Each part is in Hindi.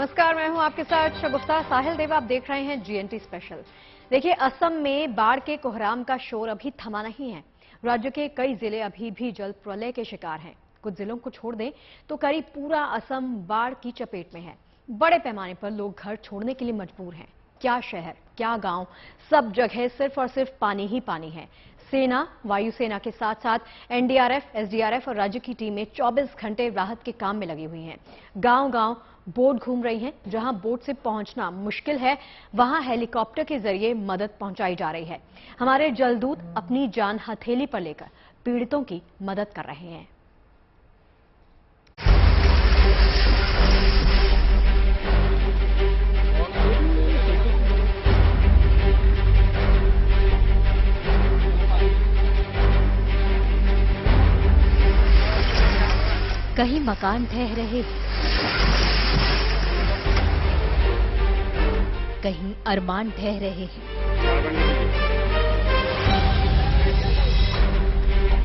नमस्कार, मैं हूं आपके साथ शगुफ्ता साहिल देव। आप देख रहे हैं जीएनटी स्पेशल। देखिए, असम में बाढ़ के कोहराम का शोर अभी थमा नहीं है। राज्य के कई जिले अभी भी जल प्रलय के शिकार हैं। कुछ जिलों को छोड़ दें तो करीब पूरा असम बाढ़ की चपेट में है। बड़े पैमाने पर लोग घर छोड़ने के लिए मजबूर हैं। क्या शहर, क्या गांव, सब जगह सिर्फ और सिर्फ पानी ही पानी है। सेना, वायुसेना के साथ साथ एनडीआरएफ, एसडीआरएफ और राज्य की टीमें 24 घंटे राहत के काम में लगी हुई हैं। गांव-गांव बोट घूम रही हैं। जहां बोट से पहुंचना मुश्किल है, वहां हेलीकॉप्टर के जरिए मदद पहुंचाई जा रही है। हमारे जलदूत अपनी जान हथेली पर लेकर पीड़ितों की मदद कर रहे हैं। कहीं मकान ढह रहे, कहीं अरमान ढह रहे हैं,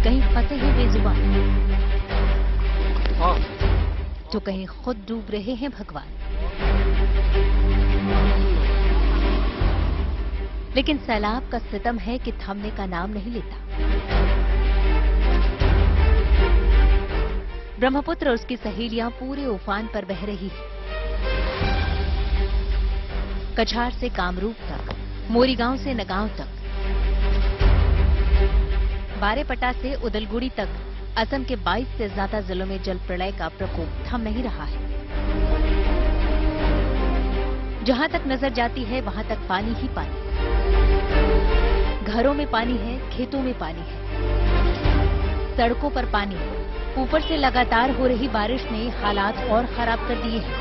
कहीं फंसे हैं बेजुबान, तो कहीं खुद डूब रहे हैं भगवान। लेकिन सैलाब का सितम है कि थमने का नाम नहीं लेता। ब्रह्मपुत्र और उसकी सहेलियां पूरे उफान पर बह रही है। कछार से कामरूप तक, मोरीगांव से नगांव तक, बारेपटा से उदलगुड़ी तक असम के 22 से ज्यादा जिलों में जल प्रलय का प्रकोप थम नहीं रहा है। जहां तक नजर जाती है वहां तक पानी ही पानी। घरों में पानी है, खेतों में पानी है, सड़कों पर पानी है। ऊपर से लगातार हो रही बारिश ने हालात और खराब कर दिए हैं।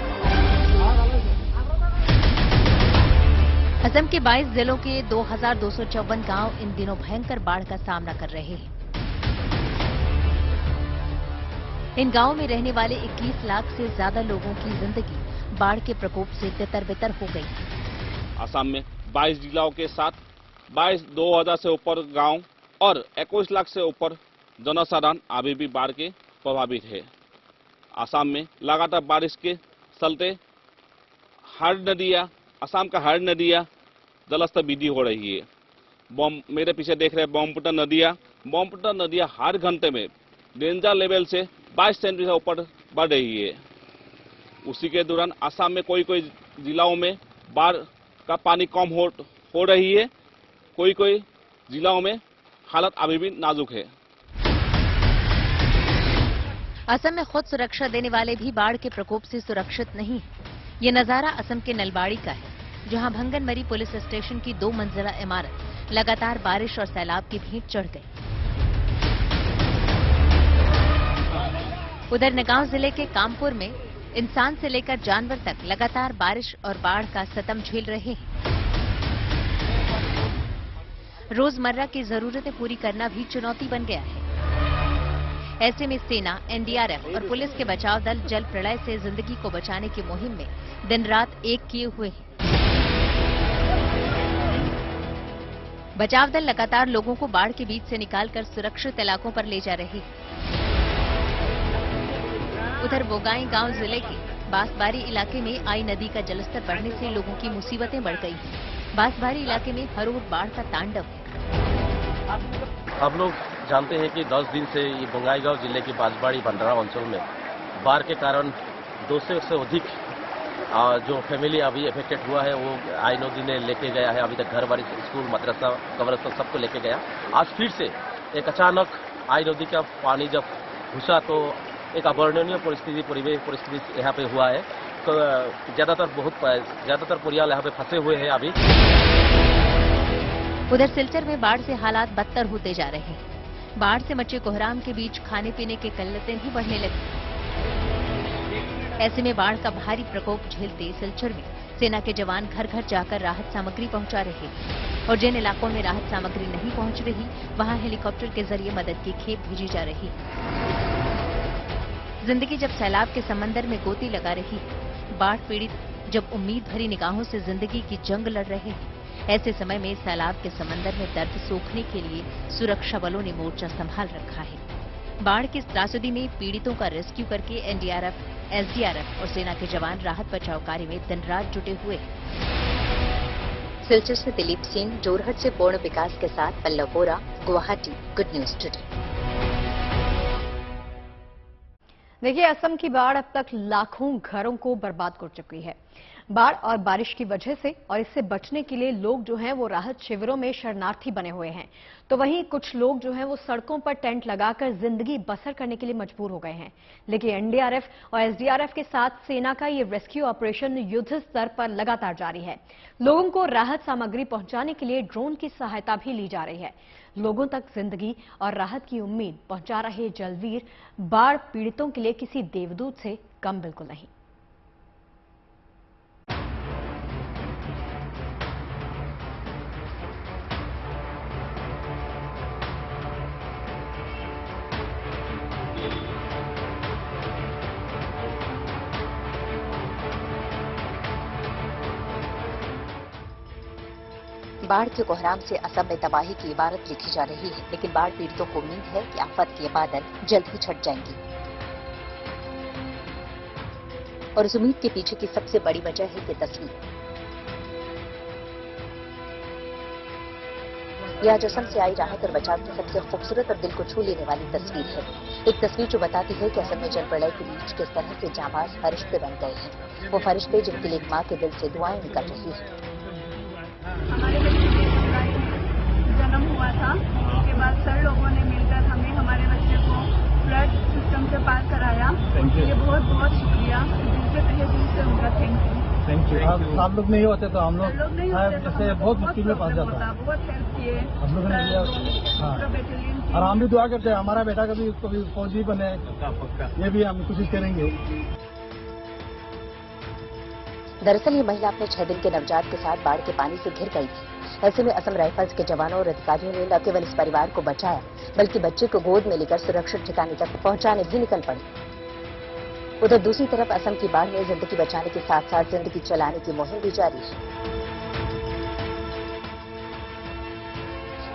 असम के 22 जिलों के 2254 गांव इन दिनों भयंकर बाढ़ का सामना कर रहे हैं। इन गांवों में रहने वाले 21 लाख से ज्यादा लोगों की जिंदगी बाढ़ के प्रकोप से तितर-बितर हो गई। असम में 22 जिलों के साथ 2000 से ऊपर गांव और 21 लाख से ऊपर जनसाधारण अभी भी बाढ़ के प्रभावित है। असम में लगातार बारिश के चलते असम का हर नदियां जलस्तर वृद्धि हो रही है। मेरे पीछे देख रहे ब्रह्मपुत्र नदियां हर घंटे में डेंजर लेवल से 22 सेंटीमीटर ऊपर बढ़ रही है। उसी के दौरान असम में कोई जिलों में बाढ़ का पानी कम हो रही है। कोई जिलों में हालत अभी भी नाजुक है। असम में खुद सुरक्षा देने वाले भी बाढ़ के प्रकोप से सुरक्षित नहीं है। ये नजारा असम के नलबाड़ी का है, जहां भंगनमरी पुलिस स्टेशन की 2 मंजिला इमारत लगातार बारिश और सैलाब की भेंट चढ़ गई। उधर नगांव जिले के कामपुर में इंसान से लेकर जानवर तक लगातार बारिश और बाढ़ का सितम झेल रहे हैं। रोजमर्रा की जरूरतें पूरी करना भी चुनौती बन गया है। ऐसे में सेना, एनडीआरएफ और पुलिस के बचाव दल जल प्रलय से जिंदगी को बचाने की मुहिम में दिन रात एक किए हुए हैं। बचाव दल लगातार लोगों को बाढ़ के बीच से निकालकर सुरक्षित इलाकों पर ले जा रही है। उधर बोगाई गांव जिले के बांसबारी इलाके में आई नदी का जलस्तर बढ़ने से लोगों की मुसीबतें बढ़ गई हैं। बांसबारी इलाके में हर रोज बाढ़ का तांडव है। आप लोग जानते हैं कि 10 दिन से ये बोंगाईगांव जिले के बांसबारी बंडरा अंचल में बाढ़ के कारण 200 से अधिक जो फैमिली अभी अफेक्टेड हुआ है वो आई नदी ने लेके गया है। अभी तक घर बारी, स्कूल, मदरसा, कब्रिस्तान सबको लेके गया। आज फिर से एक अचानक आई नदी का पानी जब घुसा तो एक अवर्णनीय परिस्थिति यहाँ पे हुआ है। तो ज्यादातर परिवार यहाँ पे फंसे हुए हैं अभी। उधर सिलचर में बाढ़ से हालात बदतर होते जा रहे हैं। बाढ़ से मचे कोहराम के बीच खाने पीने की किल्लतें भी बढ़ने लगी। ऐसे में बाढ़ का भारी प्रकोप झेलते सिलचर में सेना के जवान घर घर जाकर राहत सामग्री पहुंचा रहे हैं और जिन इलाकों में राहत सामग्री नहीं पहुंच रही वहां हेलीकॉप्टर के जरिए मदद की खेप भेजी जा रही है। जिंदगी जब सैलाब के समंदर में गोती लगा रही है, बाढ़ पीड़ित जब उम्मीद भरी निगाहों से जिंदगी की जंग लड़ रहे हैं, ऐसे समय में सैलाब के समंदर में दर्द सोखने के लिए सुरक्षा बलों ने मोर्चा संभाल रखा है। बाढ़ की त्रासदी में पीड़ितों का रेस्क्यू करके एनडीआरएफ, एसडीआरएफ और सेना के जवान राहत बचाव कार्य में दिन रात जुटे हुए। सिलचर से दिलीप सिंह, जोरहट से पूर्ण विकास के साथ पल्लव बोरा, गुवाहाटी, गुड न्यूज टुडे। देखिए, असम की बाढ़ अब तक लाखों घरों को बर्बाद कर चुकी है। बाढ़ और बारिश की वजह से और इससे बचने के लिए लोग जो हैं वो राहत शिविरों में शरणार्थी बने हुए हैं, तो वहीं कुछ लोग जो हैं वो सड़कों पर टेंट लगाकर जिंदगी बसर करने के लिए मजबूर हो गए हैं। लेकिन एनडीआरएफ और एसडीआरएफ के साथ सेना का ये रेस्क्यू ऑपरेशन युद्ध स्तर पर लगातार जारी है। लोगों को राहत सामग्री पहुंचाने के लिए ड्रोन की सहायता भी ली जा रही है। लोगों तक जिंदगी और राहत की उम्मीद पहुंचा रहे जलवीर बाढ़ पीड़ितों के लिए किसी देवदूत से कम बिल्कुल नहीं। बाढ़ के कोहराम से असम में तबाही की इबारत लिखी जा रही है, लेकिन बाढ़ पीड़ितों को उम्मीद है कि आफत के बादल जल्द ही छट जाएंगे। और इस उम्मीद के पीछे की सबसे बड़ी वजह है ये तस्वीर। यह आज असम से आई राहत और बचाव की सबसे खूबसूरत और दिल को छू लेने वाली तस्वीर है। एक तस्वीर जो बताती है कि असम में जल प्रलय के बीच किस तरह से जांबाज फरिश्ते बन गए हैं। वो फरिश्ते जिनके लिए एक माँ के दिल से दुआएं निकल रही है। हमारे बच्चे के जन्म हुआ था, उसके बाद सर लोगों ने मिलकर हमें हमारे बच्चे को फ्लड सिस्टम से पार कराया। ये बहुत बहुत शुक्रिया, दिल से तहे दिल से उनका थैंक यू। आप लोग नहीं होते तो हम लोग जैसे बहुत मुश्किल में फंस जाता। बहुत हेल्प किए हम लोगों ने किया। और हम भी दुआ करते हैं हमारा बेटा कभी फौजी बने, ये भी हम कोशिश करेंगे। दरअसल ये महिला अपने 6 दिन के नवजात के साथ बाढ़ के पानी से घिर गई थी। ऐसे में असम राइफल्स के जवानों और अधिकारियों ने न केवल इस परिवार को बचाया, बल्कि बच्चे को गोद में लेकर सुरक्षित ठिकाने तक पहुंचाने भी निकल पड़े। उधर दूसरी तरफ असम की बाढ़ में जिंदगी बचाने के साथ साथ जिंदगी चलाने की मुहिम भी जारी है।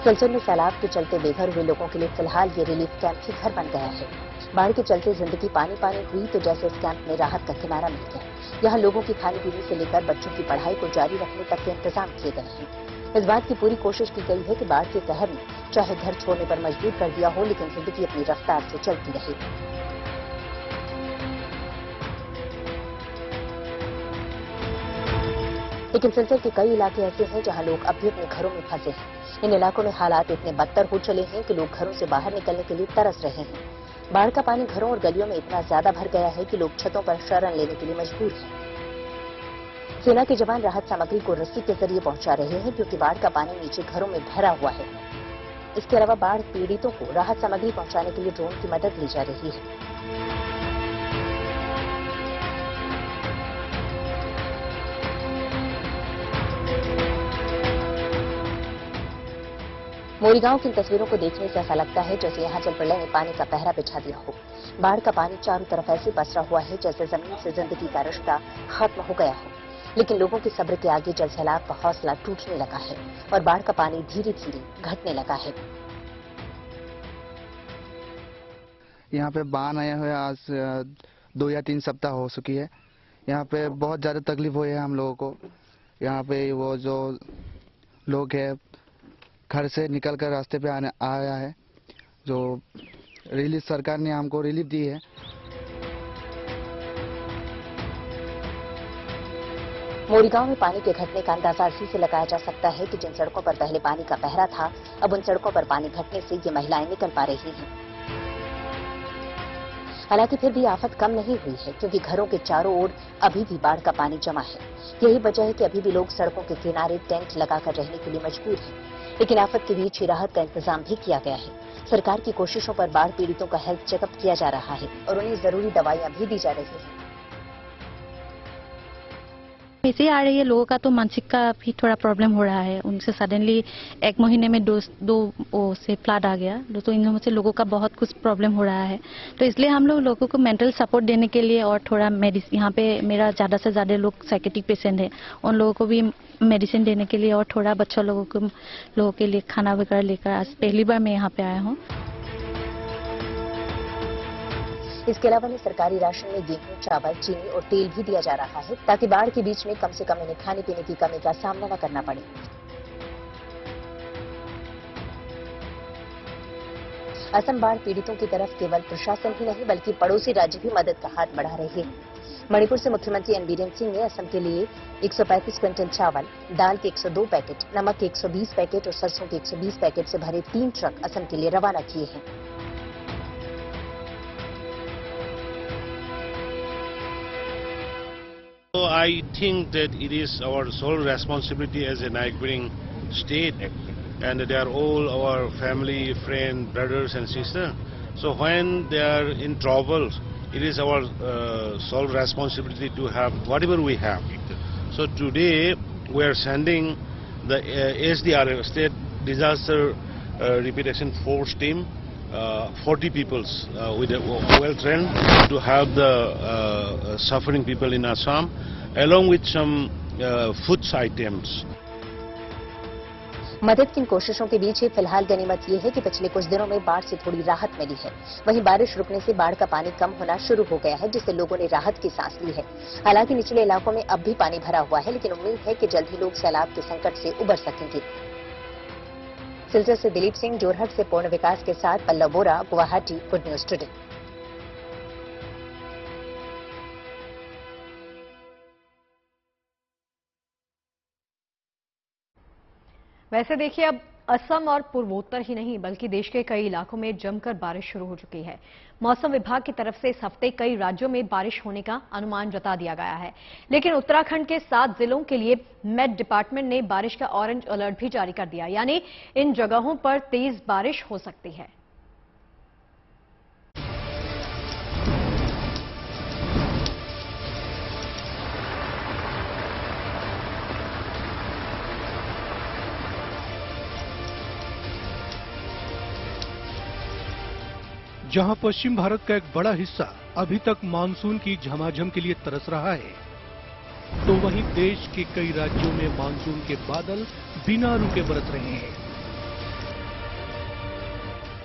सिलचर में सैलाब के चलते बेघर हुए लोगों के लिए फिलहाल ये रिलीफ कैंप ही घर बन गया है। बाढ़ के चलते जिंदगी पानी पानी हुई तो जैसे इस कैंप में राहत का किनारा मिल गया। यहाँ लोगों की खाने पीने से लेकर बच्चों की पढ़ाई को जारी रखने तक के इंतजाम किए गए हैं। इस बात की पूरी कोशिश की गई है कि बाढ़ के कहर ने चाहे घर छोड़ने पर मजबूर कर दिया हो, लेकिन जिंदगी अपनी रफ्तार से चलती रहे। लेकिन सिलचर के कई इलाके ऐसे हैं जहां लोग अब भी अपने घरों में फंसे हैं। इन इलाकों में हालात इतने बदतर हो चले हैं कि लोग घरों से बाहर निकलने के लिए तरस रहे हैं। बाढ़ का पानी घरों और गलियों में इतना ज्यादा भर गया है कि लोग छतों पर शरण लेने के लिए मजबूर हैं। सेना के जवान राहत सामग्री को रस्सी के जरिए पहुंचा रहे हैं, क्योंकि बाढ़ का पानी नीचे घरों में भरा हुआ है। इसके अलावा बाढ़ पीड़ितों को राहत सामग्री पहुंचाने के लिए ड्रोन की मदद ली जा रही है। मोरीगांव की इन तस्वीरों को देखने से ऐसा लगता है जैसे यहाँ जल प्रलय ने पानी का पहरा बिछा दिया हो। बाढ़ का पानी चारों तरफ ऐसे पसरा हुआ है जैसे जमीन से जिंदगी का रिश्ता खत्म हो गया हो। लेकिन लोगों के सब्र के आगे जल सैलाब का हौसला टूटने लगा है और बाढ़ का पानी धीरे धीरे घटने लगा है। यहाँ पे बाढ़ आया हुआ आज 2 या 3 सप्ताह हो चुकी है। यहाँ पे बहुत ज़्यादा तकलीफ हुई है हम लोगों को। यहाँ पे वो जो लोग हैं घर से निकलकर रास्ते पे आया है, जो रिलीफ सरकार ने हमको रिलीफ दी है। मोरीगांव में पानी के घटने का अंदाजा इसी से लगाया जा सकता है कि जिन सड़कों पर पहले पानी का पहरा था, अब उन सड़कों पर पानी घटने से ये महिलाएं निकल पा रही हैं। हालांकि फिर भी आफत कम नहीं हुई है, क्योंकि घरों के चारों ओर अभी भी बाढ़ का पानी जमा है। यही वजह है कि अभी भी लोग सड़कों के किनारे टेंट लगाकर रहने के लिए मजबूर हैं। लेकिन आफत के बीच ही राहत का इंतजाम भी किया गया है। सरकार की कोशिशों पर बाढ़ पीड़ितों का हेल्थ चेकअप किया जा रहा है और उन्हें जरूरी दवाइयां भी दी जा रही हैं। ऐसे आ रही है लोगों का, तो मानसिक का भी थोड़ा प्रॉब्लम हो रहा है। उनसे सडनली 1 महीने में दो से फ्लड आ गया, तो इन से लोगों का बहुत कुछ प्रॉब्लम हो रहा है। तो इसलिए हम लोगों को मेंटल सपोर्ट देने के लिए और थोड़ा मेडिसिन, यहाँ पे मेरा ज़्यादा से ज़्यादा लोग साइकेट्रिक पेशेंट है, उन लोगों को भी मेडिसिन देने के लिए और थोड़ा बच्चों लोगों के लिए खाना वगैरह लेकर आज पहली बार मैं यहाँ पे आया हूँ। इसके अलावा इन्हें सरकारी राशन में गेहूं, चावल, चीनी और तेल भी दिया जा रहा है ताकि बाढ़ के बीच में कम से कम इन्हें खाने पीने की कमी का सामना न करना पड़े। असम बाढ़ पीड़ितों की तरफ केवल प्रशासन ही नहीं बल्कि पड़ोसी राज्य भी मदद का हाथ बढ़ा रहे हैं। मणिपुर से मुख्यमंत्री एन बीरेन सिंह ने असम के लिए 135 क्विंटल चावल, दाल के 102 पैकेट, नमक के 120 पैकेट और सरसों के 120 पैकेट से भरे 3 ट्रक असम के लिए रवाना किए हैं। So I think that it is our sole responsibility as a neighboring state, and they are all our family, friend, brothers and sisters. So when they are in trouble, it is our sole responsibility to have whatever we have. So today we are sending the SDRF, State Disaster Remediation Force team, 40 people with well trained to help the suffering people in Assam, along with some food items. मदद की इन कोशिशों के बीच फिलहाल गनीमत ये है कि पिछले कुछ दिनों में बाढ़ से थोड़ी राहत मिली है। वहीं बारिश रुकने से बाढ़ का पानी कम होना शुरू हो गया है, जिससे लोगों ने राहत की सांस ली है। हालांकि निचले इलाकों में अब भी पानी भरा हुआ है, लेकिन उम्मीद है कि जल्द ही लोग सैलाब के संकट से उबर सकेंगे। सिलचर से दिलीप सिंह, जोरहट से पूर्ण विकास के साथ पल्लव बोरा, गुवाहाटी, गुड न्यूज टुडे। वैसे देखिए, अब असम और पूर्वोत्तर ही नहीं बल्कि देश के कई इलाकों में जमकर बारिश शुरू हो चुकी है। मौसम विभाग की तरफ से इस हफ्ते कई राज्यों में बारिश होने का अनुमान जता दिया गया है, लेकिन उत्तराखंड के 7 जिलों के लिए मेट डिपार्टमेंट ने बारिश का ऑरेंज अलर्ट भी जारी कर दिया, यानी इन जगहों पर तेज बारिश हो सकती है। जहां पश्चिम भारत का एक बड़ा हिस्सा अभी तक मानसून की झमाझम के लिए तरस रहा है, तो वहीं देश के कई राज्यों में मानसून के बादल बिना रुके बरस रहे हैं।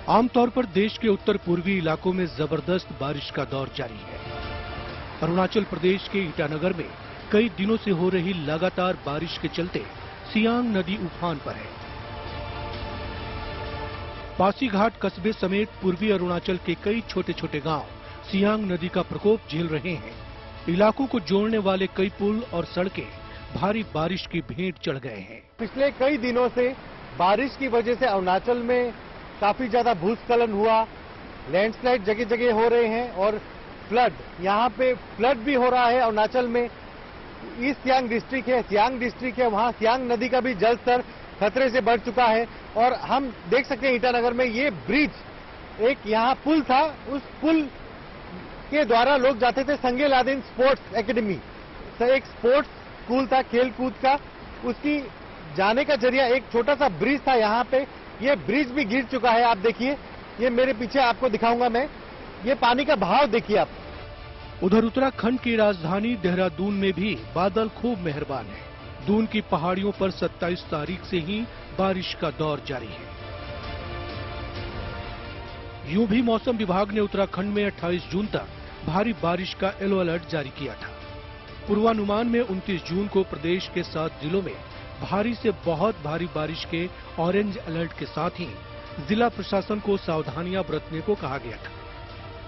आमतौर पर देश के उत्तर पूर्वी इलाकों में जबरदस्त बारिश का दौर जारी है। अरुणाचल प्रदेश के ईटानगर में कई दिनों से हो रही लगातार बारिश के चलते सियांग नदी उफान पर है। पासीघाट कस्बे समेत पूर्वी अरुणाचल के कई छोटे छोटे गांव सियांग नदी का प्रकोप झेल रहे हैं। इलाकों को जोड़ने वाले कई पुल और सड़कें भारी बारिश की भेंट चढ़ गए हैं। पिछले कई दिनों से बारिश की वजह से अरुणाचल में काफी ज्यादा भूस्खलन हुआ, लैंडस्लाइड जगह जगह हो रहे हैं और फ्लड, यहाँ पे फ्लड भी हो रहा है। अरुणाचल में ईस्ट सियांग डिस्ट्रिक्ट है, वहाँ सियांग नदी का भी जलस्तर खतरे से बढ़ चुका है। और हम देख सकते हैं ईटानगर में ये ब्रिज, एक यहाँ पुल था, उस पुल के द्वारा लोग जाते थे संगे लादेन स्पोर्ट्स एकेडमी, एक स्पोर्ट्स स्कूल था खेल कूद का, उसकी जाने का जरिया एक छोटा सा ब्रिज था यहाँ पे। ये ब्रिज भी गिर चुका है। आप देखिए, ये मेरे पीछे आपको दिखाऊंगा मैं, ये पानी का बहाव देखिए आप। उधर उत्तराखंड की राजधानी देहरादून में भी बादल खूब मेहरबान है। दून की पहाड़ियों पर 27 तारीख से ही बारिश का दौर जारी है। यूं भी मौसम विभाग ने उत्तराखंड में 28 जून तक भारी बारिश का येलो अलर्ट जारी किया था। पूर्वानुमान में 29 जून को प्रदेश के 7 जिलों में भारी से बहुत भारी बारिश के ऑरेंज अलर्ट के साथ ही जिला प्रशासन को सावधानियां बरतने को कहा गया था।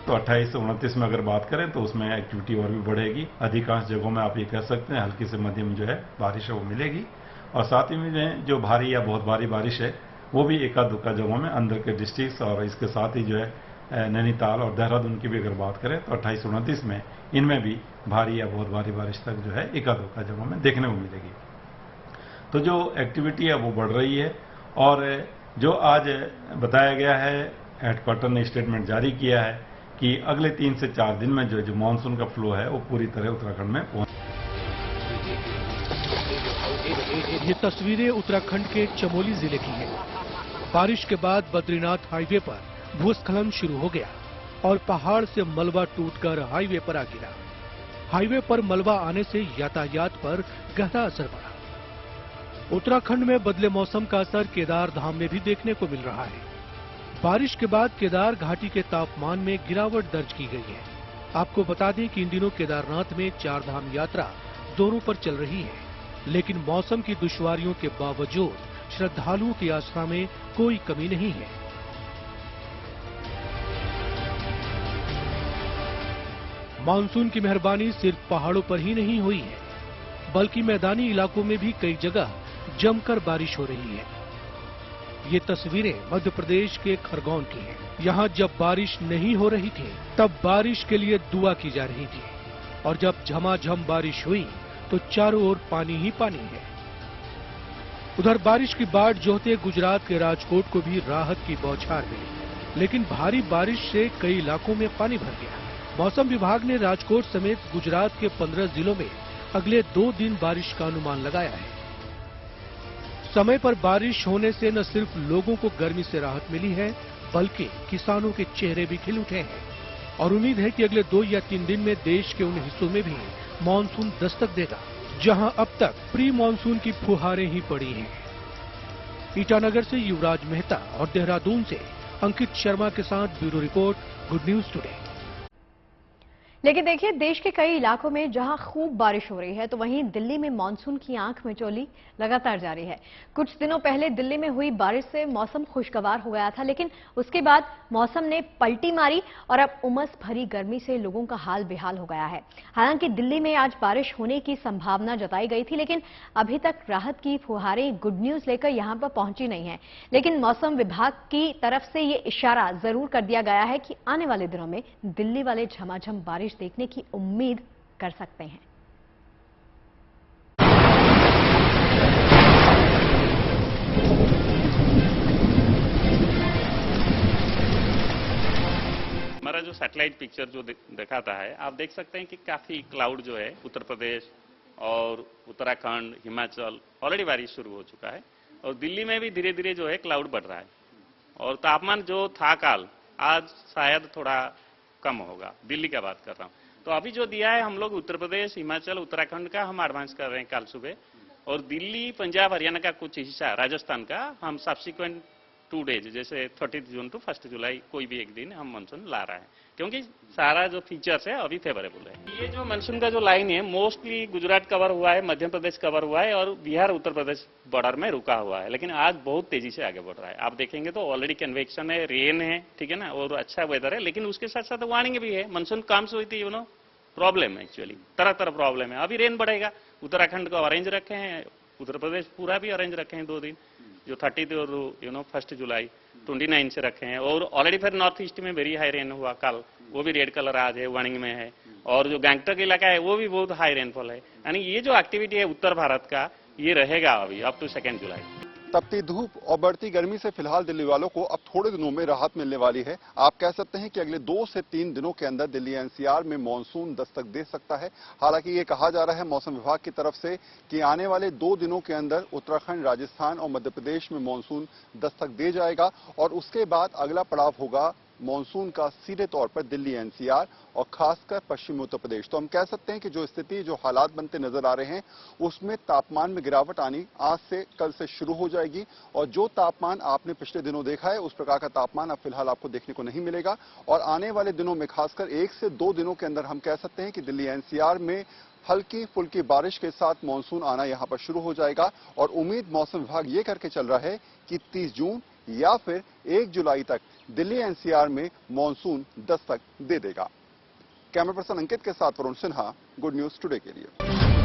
तो 28 से 29 में अगर बात करें तो उसमें एक्टिविटी और भी बढ़ेगी। अधिकांश जगहों में आप ये कह सकते हैं हल्की से मध्यम जो है बारिश है वो मिलेगी, और साथ ही में जो भारी या बहुत भारी बारिश है वो भी एका दुक्का जगहों में अंदर के डिस्ट्रिक्ट और इसके साथ ही जो है नैनीताल और देहरादून की भी अगर बात करें तो 28-29 में इनमें भी भारी या बहुत भारी बारिश तक जो है एका दुक्का जगहों में देखने को मिलेगी। तो जो एक्टिविटी है वो बढ़ रही है, और जो आज बताया गया है, हेडक्वार्टर ने स्टेटमेंट जारी किया है कि अगले 3 से 4 दिन में जो मानसून का फ्लो है वो पूरी तरह उत्तराखंड में पहुंच। ये तस्वीरें उत्तराखंड के चमोली जिले की हैं। बारिश के बाद बद्रीनाथ हाईवे पर भूस्खलन शुरू हो गया और पहाड़ से मलबा टूटकर हाईवे पर आ गिरा। हाईवे पर मलबा आने से यातायात पर गहरा असर पड़ा। उत्तराखंड में बदले मौसम का असर केदार धाम में भी देखने को मिल रहा है, बारिश के बाद केदार घाटी के तापमान में गिरावट दर्ज की गई है। आपको बता दें कि इन दिनों केदारनाथ में 4 धाम यात्रा जोरों पर चल रही है, लेकिन मौसम की दुश्वारियों के बावजूद श्रद्धालुओं की आस्था में कोई कमी नहीं है। मानसून की मेहरबानी सिर्फ पहाड़ों पर ही नहीं हुई है, बल्कि मैदानी इलाकों में भी कई जगह जमकर बारिश हो रही है। ये तस्वीरें मध्य प्रदेश के खरगोन की हैं। यहाँ जब बारिश नहीं हो रही थी तब बारिश के लिए दुआ की जा रही थी, और जब झमाझम बारिश हुई तो चारों ओर पानी ही पानी है। उधर बारिश की बाढ़ जोहते गुजरात के राजकोट को भी राहत की बौछार मिली, लेकिन भारी बारिश से कई इलाकों में पानी भर गया। मौसम विभाग ने राजकोट समेत गुजरात के 15 जिलों में अगले 2 दिन बारिश का अनुमान लगाया है। समय पर बारिश होने से न सिर्फ लोगों को गर्मी से राहत मिली है, बल्कि किसानों के चेहरे भी खिल उठे हैं, और उम्मीद है कि अगले 2 या 3 दिन में देश के उन हिस्सों में भी मानसून दस्तक देगा जहां अब तक प्री मानसून की फुहारें ही पड़ी हैं। ईटानगर से युवराज मेहता और देहरादून से अंकित शर्मा के साथ bureau report, good news today. लेकिन देखिए, देश के कई इलाकों में जहां खूब बारिश हो रही है, तो वहीं दिल्ली में मानसून की आंख मिचौली लगातार जारी है। कुछ दिनों पहले दिल्ली में हुई बारिश से मौसम खुशगवार हो गया था, लेकिन उसके बाद मौसम ने पलटी मारी और अब उमस भरी गर्मी से लोगों का हाल बेहाल हो गया है। हालांकि दिल्ली में आज बारिश होने की संभावना जताई गई थी, लेकिन अभी तक राहत की फुहारें गुड न्यूज लेकर यहां पर पहुंची नहीं है। लेकिन मौसम विभाग की तरफ से ये इशारा जरूर कर दिया गया है कि आने वाले दिनों में दिल्ली वाले झमाझम बारिश देखने की उम्मीद कर सकते हैं। हमारा जो सैटेलाइट पिक्चर जो दिखाता है, आप देख सकते हैं कि काफी क्लाउड जो है उत्तर प्रदेश और उत्तराखंड, हिमाचल ऑलरेडी बारिश शुरू हो चुका है, और दिल्ली में भी धीरे धीरे जो है क्लाउड बढ़ रहा है, और तापमान जो था कल आज शायद थोड़ा कम होगा। दिल्ली का बात कर रहा हूँ, तो अभी जो दिया है हम लोग उत्तर प्रदेश, हिमाचल, उत्तराखंड का हम एडवांस कर रहे हैं कल सुबह, और दिल्ली, पंजाब, हरियाणा का कुछ हिस्सा, राजस्थान का हम सब्सिक्वेंट 2 डेज जैसे 30 जून टू 1 जुलाई कोई भी एक दिन हम मानसून ला रहे हैं, क्योंकि सारा जो फीचर्स है अभी फेवरेबल है। ये जो मानसून का जो लाइन है मोस्टली गुजरात कवर हुआ है, मध्य प्रदेश कवर हुआ है, और बिहार उत्तर प्रदेश बॉर्डर में रुका हुआ है, लेकिन आज बहुत तेजी से आगे बढ़ रहा है। आप देखेंगे तो ऑलरेडी कन्वेक्शन है, रेन है, ठीक है ना, और अच्छा वेदर है, लेकिन उसके साथ साथ वार्निंग भी है। मानसून कम्स विथ प्रॉब्लम है, एक्चुअली तरह तरह प्रॉब्लम है। अभी रेन बढ़ेगा, उत्तराखंड को ऑरेंज रखे हैं, उत्तर प्रदेश पूरा भी ऑरेंज रखे हैं 2 दिन, जो 30 और 1 जुलाई 29 से रखे हैं, और ऑलरेडी फिर नॉर्थ ईस्ट में वेरी हाई रेन हुआ कल, वो भी रेड कलर आज है, वार्निंग में है, और जो गैंगटॉक इलाका है वो भी बहुत हाई रेनफॉल है। यानी ये जो एक्टिविटी है उत्तर भारत का, ये रहेगा अभी अप टू 2 जुलाई। तपती धूप और बढ़ती गर्मी से फिलहाल दिल्ली वालों को अब थोड़े दिनों में राहत मिलने वाली है। आप कह सकते हैं कि अगले 2 से 3 दिनों के अंदर दिल्ली एनसीआर में मानसून दस्तक दे सकता है। हालांकि ये कहा जा रहा है मौसम विभाग की तरफ से कि आने वाले 2 दिनों के अंदर उत्तराखंड, राजस्थान और मध्य प्रदेश में मानसून दस्तक दे जाएगा, और उसके बाद अगला पड़ाव होगा मानसून का सीधे तौर पर दिल्ली एनसीआर और खासकर पश्चिमी उत्तर प्रदेश। तो हम कह सकते हैं कि जो स्थिति, जो हालात बनते नजर आ रहे हैं, उसमें तापमान में गिरावट आनी आज से, कल से शुरू हो जाएगी, और जो तापमान आपने पिछले दिनों देखा है उस प्रकार का तापमान अब फिलहाल आपको देखने को नहीं मिलेगा। और आने वाले दिनों में खासकर 1 से 2 दिनों के अंदर हम कह सकते हैं कि दिल्ली एनसीआर में हल्की फुल्की बारिश के साथ मानसून आना यहां पर शुरू हो जाएगा। और उम्मीद मौसम विभाग ये करके चल रहा है कि 30 जून या फिर 1 जुलाई तक दिल्ली एनसीआर में मानसून दस्तक दे देगा। कैमरा पर्सन अंकित के साथ Varun Sinha, good news today के लिए।